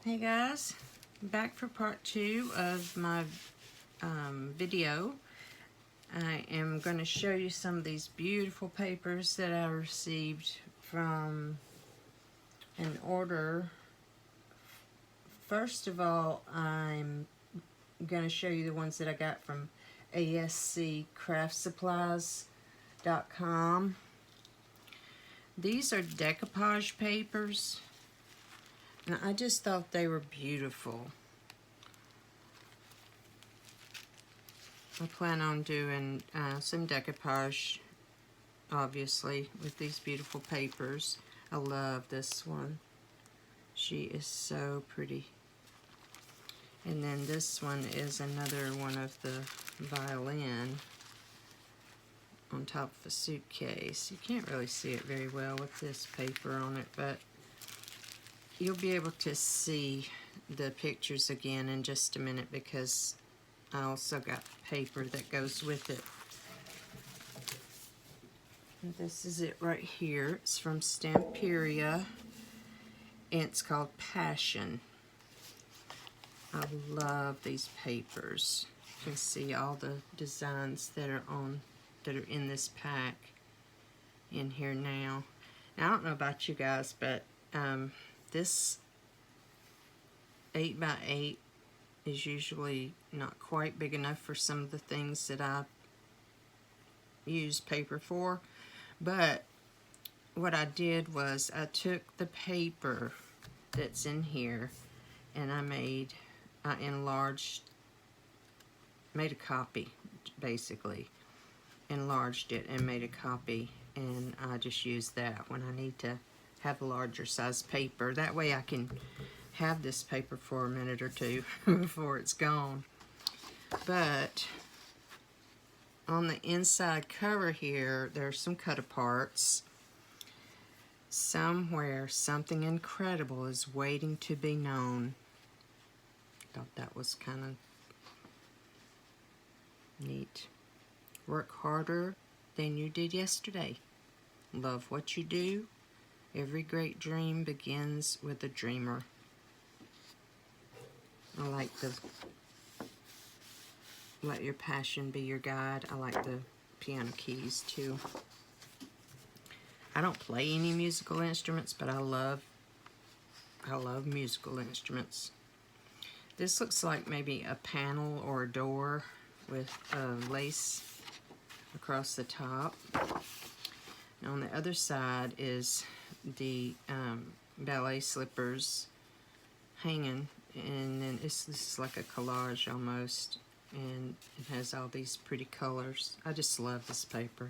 Hey guys, back for part 2 of my video. I am going to show you some of these beautiful papers that I received from an order. First of all, I'm going to show you the ones that I got from asccraftsupplies.com. These are decoupage papers. And I just thought they were beautiful. I plan on doing some decoupage, obviously, with these beautiful papers. I love this one. She is so pretty. And then this one is another one of the violin on top of a suitcase. You can't really see it very well with this paper on it, but you'll be able to see the pictures again in just a minute because I also got paper that goes with it. And this is it right here. It's from Stamperia, and it's called Passion. I love these papers. You can see all the designs that are in this pack in here now. Now I don't know about you guys, but this 8x8 is usually not quite big enough for some of the things that I use paper for, but what I did was I took the paper that's in here and I made a copy, basically enlarged it and made a copy, and I just use that when I need to have a larger size paper. That way I can have this paper for a minute or two before it's gone. But on the inside cover here, there's some cut aparts. Somewhere something incredible is waiting to be known. Thought that was kind of neat. Work harder than you did yesterday. Love what you do. Every great dream begins with a dreamer. I like the let your passion be your guide. I like the piano keys too. I don't play any musical instruments, but I love musical instruments. This looks like maybe a panel or a door with lace across the top. And on the other side is the ballet slippers hanging, and then this is like a collage almost, and it has all these pretty colors. I just love this paper.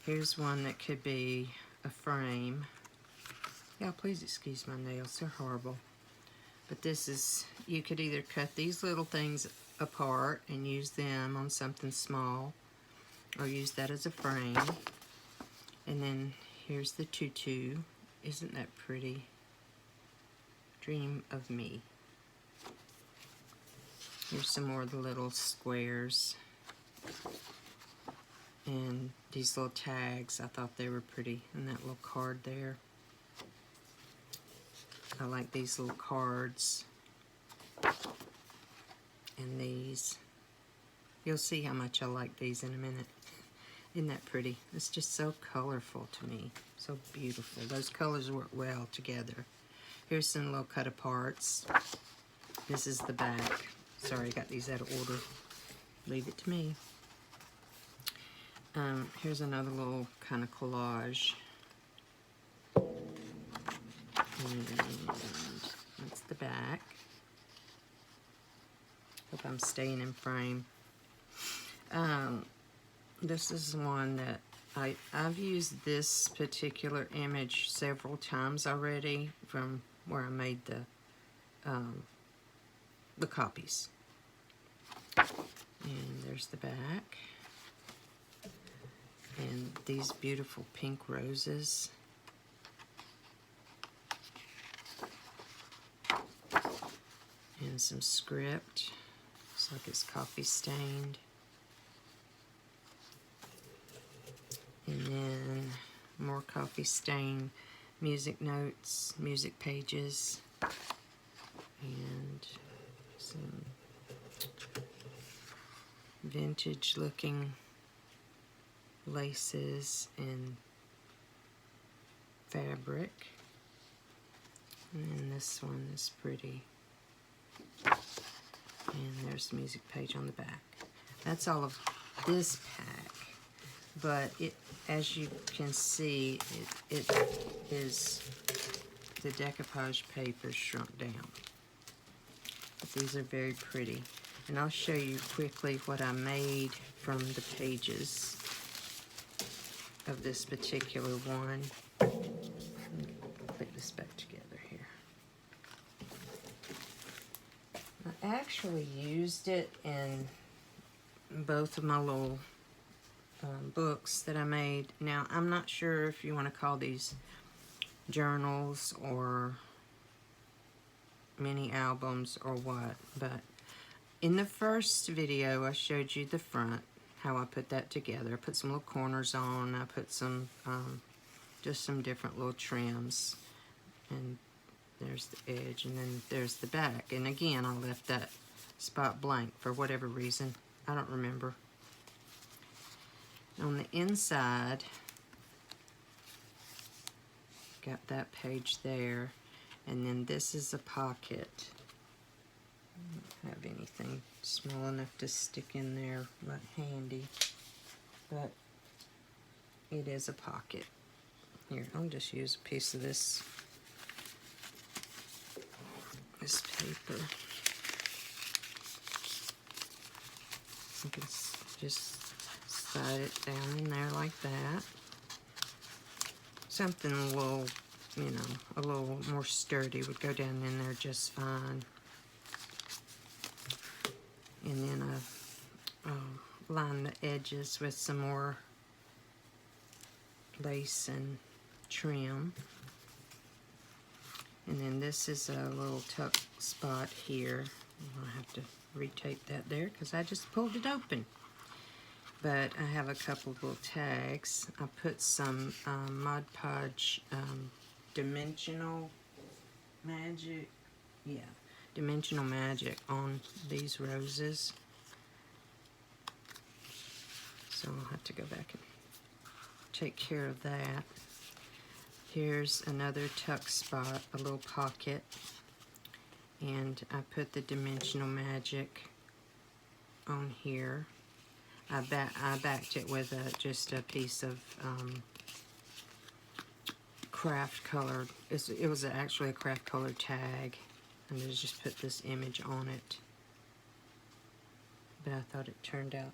Here's one that could be a frame. Yeah, please excuse my nails, they're horrible. But this is, you could either cut these little things apart and use them on something small, or use that as a frame. And then here's the tutu. Isn't that pretty? Dream of me. Here's some more of the little squares. And these little tags, I thought they were pretty. And that little card there. I like these little cards. And these. You'll see how much I like these in a minute. Isn't that pretty? It's just so colorful to me. So beautiful. Those colors work well together. Here's some little cut aparts. This is the back. Sorry, I got these out of order. Leave it to me. Here's another little kind of collage. And that's the back. Hope I'm staying in frame. This is one that I've used this particular image several times already from where I made the copies. And there's the back. And these beautiful pink roses. And some script. Looks like it's coffee stained. And then more coffee stain music notes, music pages. and some vintage looking laces and fabric. And then this one is pretty. And there's the music page on the back. That's all of this pack. But it, as you can see, it is the decoupage paper shrunk down. But these are very pretty. And I'll show you quickly what I made from the pages of this particular one. Put this back together here. I actually used it in both of my little books that I made. Now, I'm not sure if you want to call these journals or mini albums or what, but in the first video I showed you the front, how I put that together. I put some little corners on, I put some just some different little trims, and there's the edge, and then there's the back. And again, I left that spot blank for whatever reason, I don't remember. On the inside, got that page there, and then this is a pocket. I don't have anything small enough to stick in there right handy, but it is a pocket. Here, I'll just use a piece of this paper. You can just slide it down in there like that. Something a little, you know, a little more sturdy would go down in there just fine. And then I line the edges with some more lace and trim. And then this is a little tuck spot here. I'll have to retape that there because I just pulled it open. But I have a couple of little tags. I put some Mod Podge Dimensional Magic, Dimensional Magic on these roses. So I'll have to go back and take care of that. Here's another tuck spot, a little pocket. And I put the Dimensional Magic on here. I backed it with just a piece of craft colored. It was actually a craft colored tag, and I just put this image on it. But I thought it turned out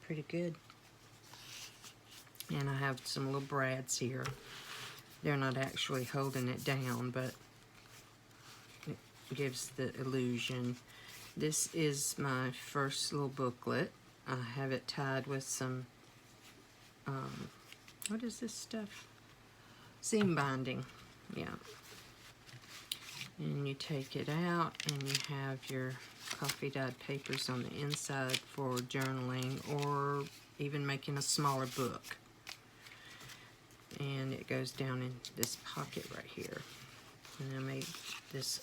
pretty good. And I have some little brads here. They're not actually holding it down, but it gives the illusion. This is my first little booklet. I have it tied with some, what is this stuff? Seam binding, yeah. And you take it out, and you have your coffee dyed papers on the inside for journaling or even making a smaller book. And it goes down in this pocket right here. And I made this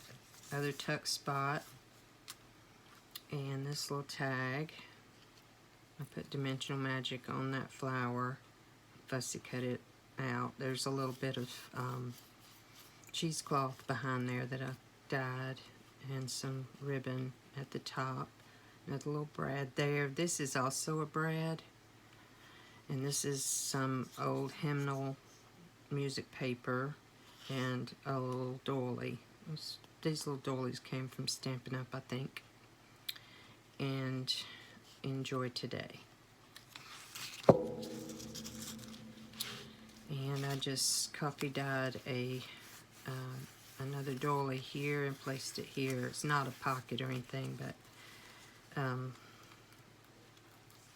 other tuck spot and this little tag. I put Dimensional Magic on that flower, fussy cut it out. There's a little bit of cheesecloth behind there that I dyed, and some ribbon at the top. Another little brad there. This is also a brad, and this is some old hymnal music paper and a little doily. These little doilies came from Stampin' Up, I think. And Enjoy Today. And I just coffee dyed another doily here and placed it here. It's not a pocket or anything, but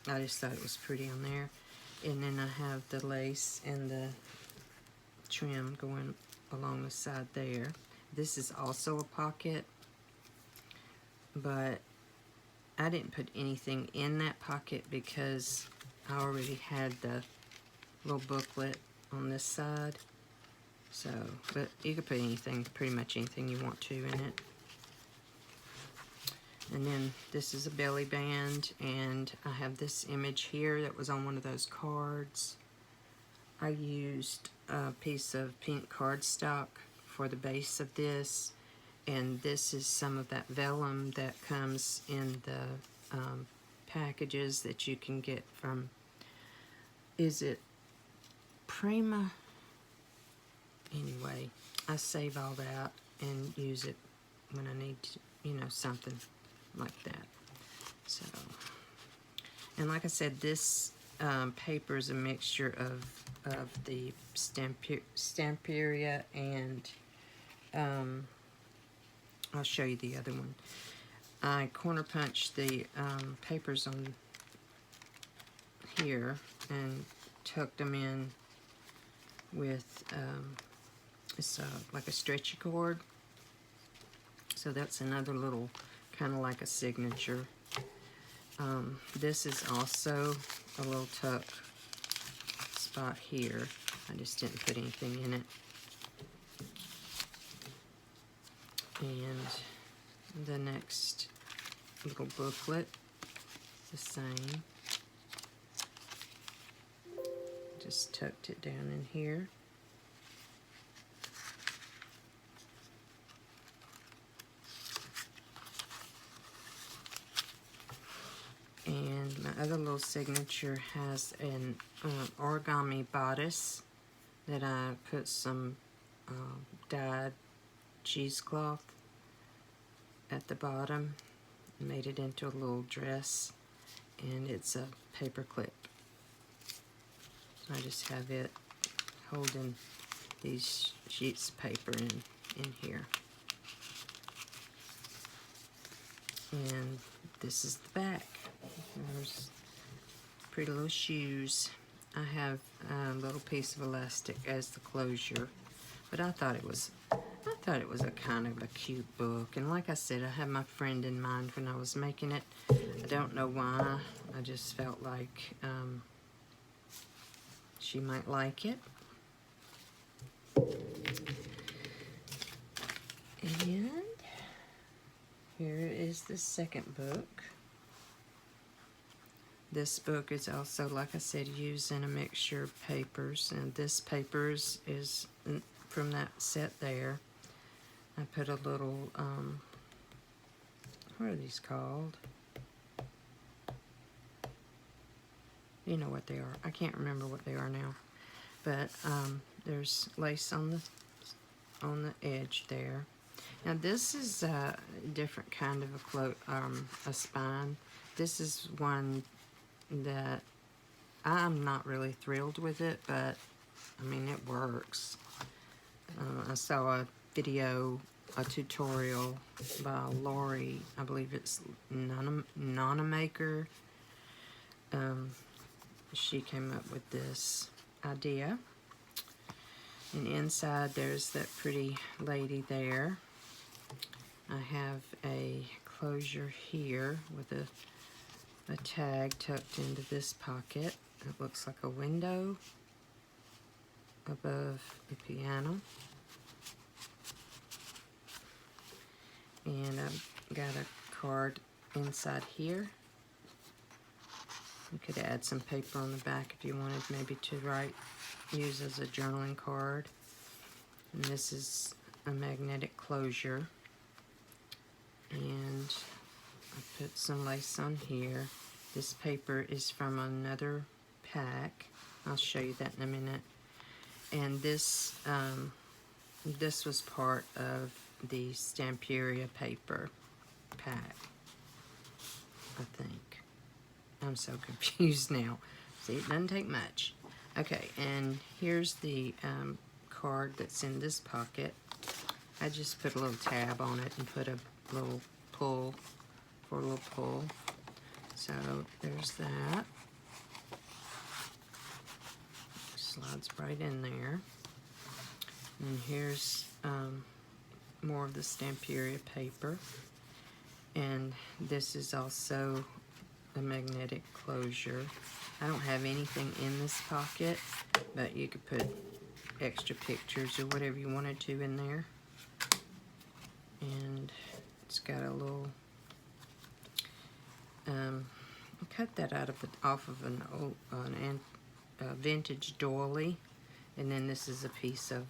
I just thought it was pretty on there. And then I have the lace and the trim going along the side there. This is also a pocket, but I didn't put anything in that pocket because I already had the little booklet on this side. So, but you could put anything, pretty much anything you want to in it. And then this is a belly band, and I have this image here that was on one of those cards. I used a piece of pink cardstock for the base of this, and this is some of that vellum that comes in the packages that you can get from, is it Prima? Anyway, I save all that and use it when I need to, you know, something like that. So, and like I said, this paper is a mixture of the Stamperia and I'll show you the other one. I corner punched the papers on here and tucked them in with it's like a stretchy cord. So that's another little kind of like a signature. This is also a little tuck spot here. I just didn't put anything in it. And the next little booklet, the same. Just tucked it down in here. And my other little signature has an origami bodice that I put some dyed cheesecloth at the bottom, made it into a little dress, and it's a paper clip. I just have it holding these sheets of paper in here. And this is the back. There's pretty little shoes. I have a little piece of elastic as the closure, but I thought it was a kind of a cute book. And like I said, I had my friend in mind when I was making it. I don't know why. I just felt like she might like it. And here is the second book. This book is also, like I said, used in a mixture of papers, and this paper is from that set there. I put a little, what are these called? You know what they are. I can't remember what they are now. But there's lace on the edge there. Now this is a different kind of a spine. This is one that I'm not really thrilled with it, but I mean it works. I saw a video, a tutorial by Lori, I believe it's Nonamaker. She came up with this idea. And inside there's that pretty lady there. I have a closure here with a tag tucked into this pocket. It looks like a window above the piano. And I've got a card inside here. You could add some paper on the back if you wanted maybe to use as a journaling card. And this is a magnetic closure. And I put some lace on here. This paper is from another pack. I'll show you that in a minute. And this this was part of the Stamperia paper pack, I think. I'm so confused now. See, it doesn't take much. Okay, and here's the card that's in this pocket. I just put a little tab on it and put a little pull for a little pull. So there's that. Slides right in there. And here's more of the Stamperia paper. And this is also a magnetic closure. I don't have anything in this pocket, but you could put extra pictures or whatever you wanted to in there. And it's got a little I cut that off of an old vintage doily, and then this is a piece of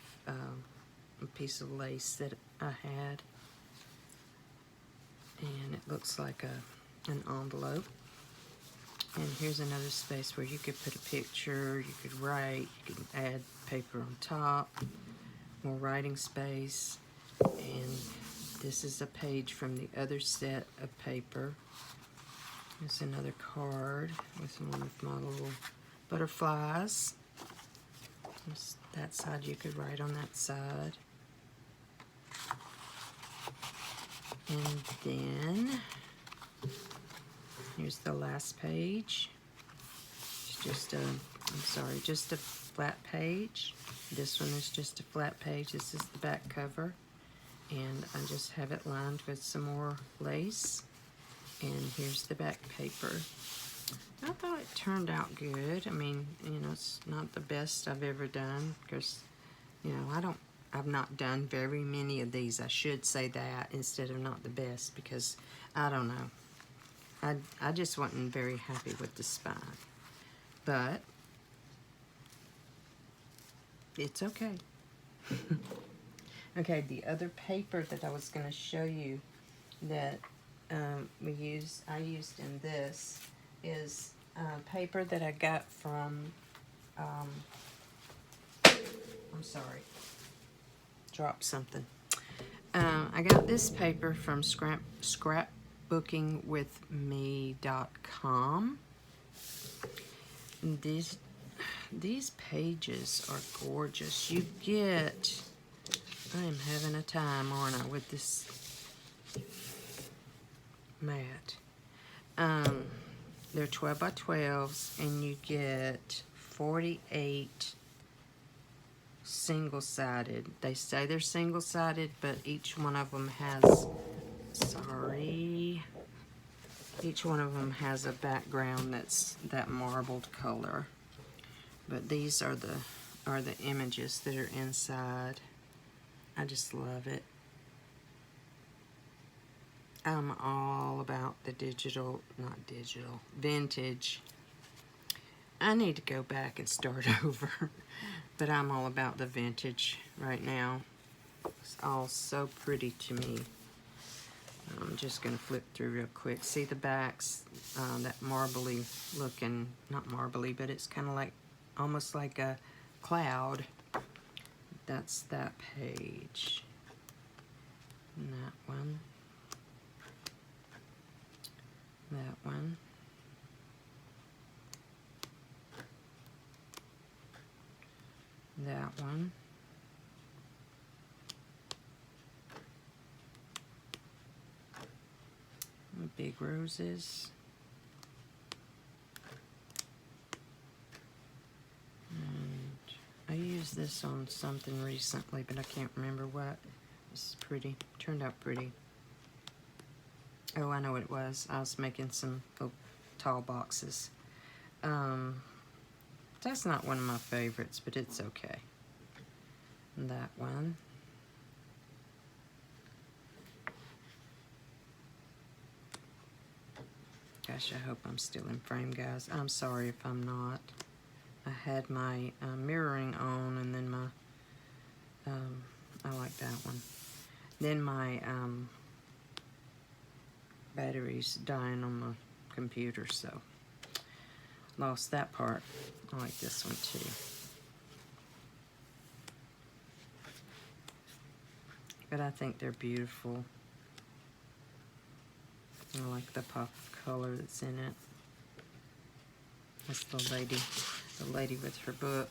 lace that I had, and it looks like an envelope. And here's another space where you could put a picture, you could write, you could add paper on top, more writing space. And this is a page from the other set of paper. There's another card with one of my little butterflies. That side, you could write on that side. And then here's the last page. It's just just a flat page. This one is just a flat page. This is the back cover. And I just have it lined with some more lace. And here's the back paper. I thought it turned out good. I mean, you know, it's not the best I've ever done because, you know, I've not done very many of these. I should say that instead of not the best, because I don't know. I just wasn't very happy with the spine. But it's okay. Okay, the other paper that I was going to show you that I used in this is paper that I got from, I'm sorry, dropped something. I got this paper from scrapbookingwithme.com. These pages are gorgeous. You get, I am having a time, aren't I, with this mat. They're 12 by 12s, and you get 48 single-sided. They say they're single-sided, but each one of them has, each one of them has a background that's that marbled color. But these are the images that are inside. I just love it. I'm all about the vintage. I need to go back and start over, but I'm all about the vintage right now. It's all so pretty to me. I'm just gonna flip through real quick. See the backs, that marbly looking, not marbly, but it's kind of like, almost like a cloud. That's that page. And that one. That one. That one. Big roses. And I used this on something recently, but I can't remember what. This is pretty. Turned out pretty. Oh, I know what it was. I was making some tall boxes. That's not one of my favorites, but it's okay. And that one. Gosh, I hope I'm still in frame, guys. I'm sorry if I'm not. I had my mirroring on, and then my, I like that one. Then my battery's dying on my computer, so lost that part. I like this one too. But I think they're beautiful. I like the pop of color that's in it. That's the lady with her book.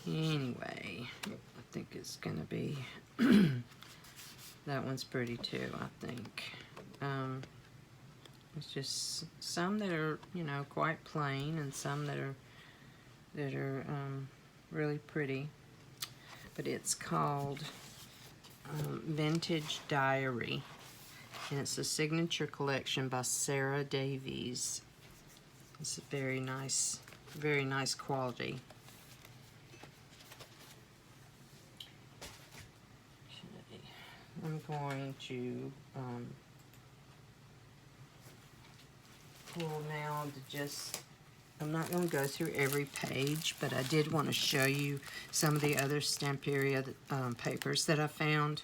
Anyway, I think it's gonna be, that one's pretty too, I think. It's just some that are, you know, quite plain, and some that are really pretty. But it's called Vintage Diary, and it's a signature collection by Sarah Davies. It's a very nice quality. I'm going to pull now to just, I'm not going to go through every page, but I did want to show you some of the other Stamperia papers that I found.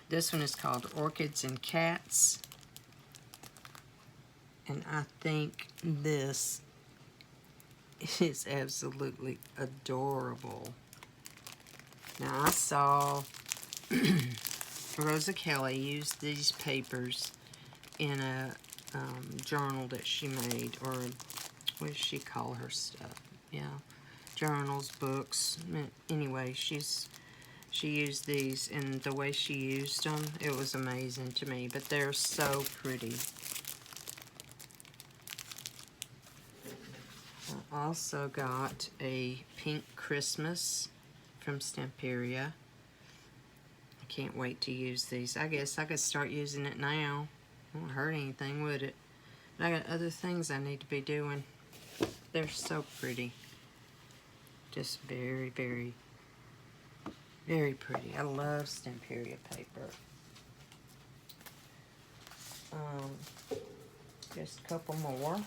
This one is called Orchids and Cats. And I think this is absolutely adorable. Now, I saw Rosa Kelly used these papers in a journal that she made, or what does she call her stuff? Yeah, journals, books. Anyway, she used these, and the way she used them, it was amazing to me. But they're so pretty. I also got a Pink Christmas from Stamperia. I can't wait to use these. I guess I could start using it now. Won't hurt anything, would it? But I got other things I need to be doing. They're so pretty. Just very, very, very pretty. I love Stamperia paper. Just a couple more.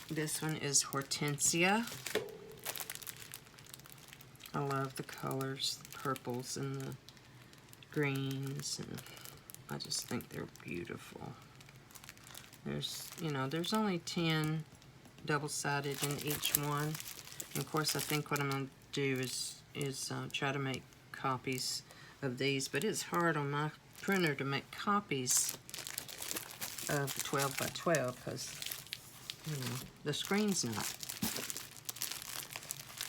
This one is Hortensia. I love the colors, the purples and the greens, and I just think they're beautiful. There's, there's only 10 double-sided in each one. And of course, I think what I'm going to do is try to make copies of these, but it's hard on my printer to make copies of the 12 by 12 because the screen's not.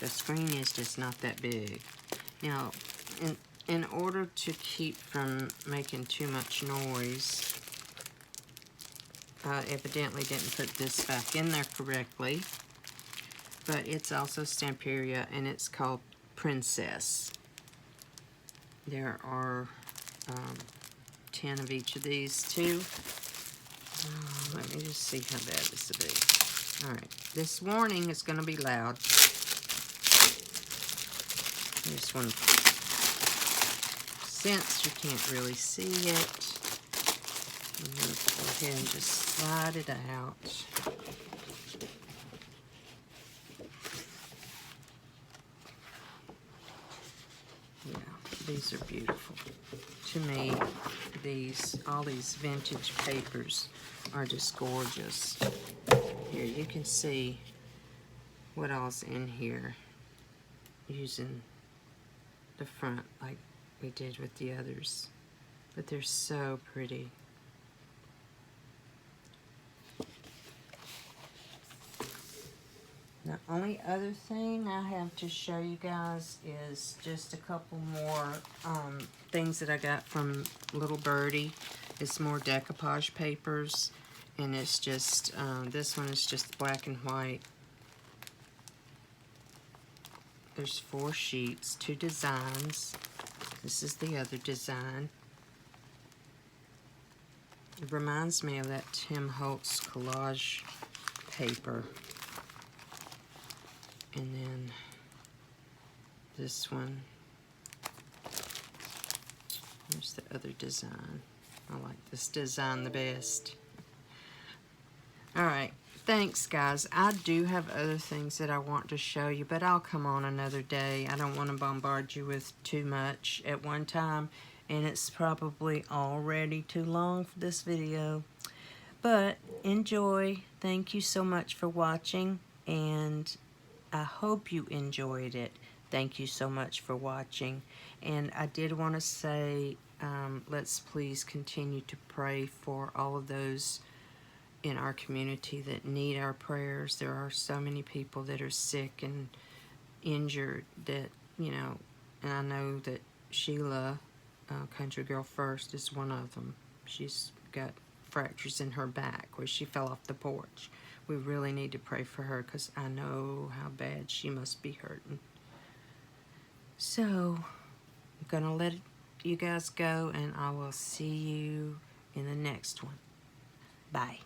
The screen is just not that big. Now, in order to keep from making too much noise, I evidently didn't put this back in there correctly, but it's also Stamperia, and it's called Princess. There are 10 of each of these too. Let me just see how bad this will be. Alright, this warning is going to be loud. This one, since you can't really see it, I'm going to go ahead and just slide it out. Yeah, these are beautiful. To me, all these vintage papers are just gorgeous. Here, you can see what all's in here using the front like we did with the others. But they're so pretty. The only other thing I have to show you guys is just a couple more things that I got from Little Birdie. It's more decoupage papers, and it's just, this one is just black and white. There's 4 sheets, 2 designs. This is the other design. It reminds me of that Tim Holtz collage paper. And then this one. Here's the other design. I like this design the best. Alright, thanks guys. I do have other things that I want to show you, but I'll come on another day. I don't want to bombard you with too much at one time, and it's probably already too long for this video. But enjoy. Thank you so much for watching, and I hope you enjoyed it. Thank you so much for watching. And I did want to say, let's please continue to pray for all of those in our community that need our prayers. There are so many people that are sick and injured that, and I know that Sheila, Country Girl First, is one of them. She's got fractures in her back where she fell off the porch. We really need to pray for her because I know how bad she must be hurting. So, I'm going to let you guys go, and I will see you in the next one. Bye.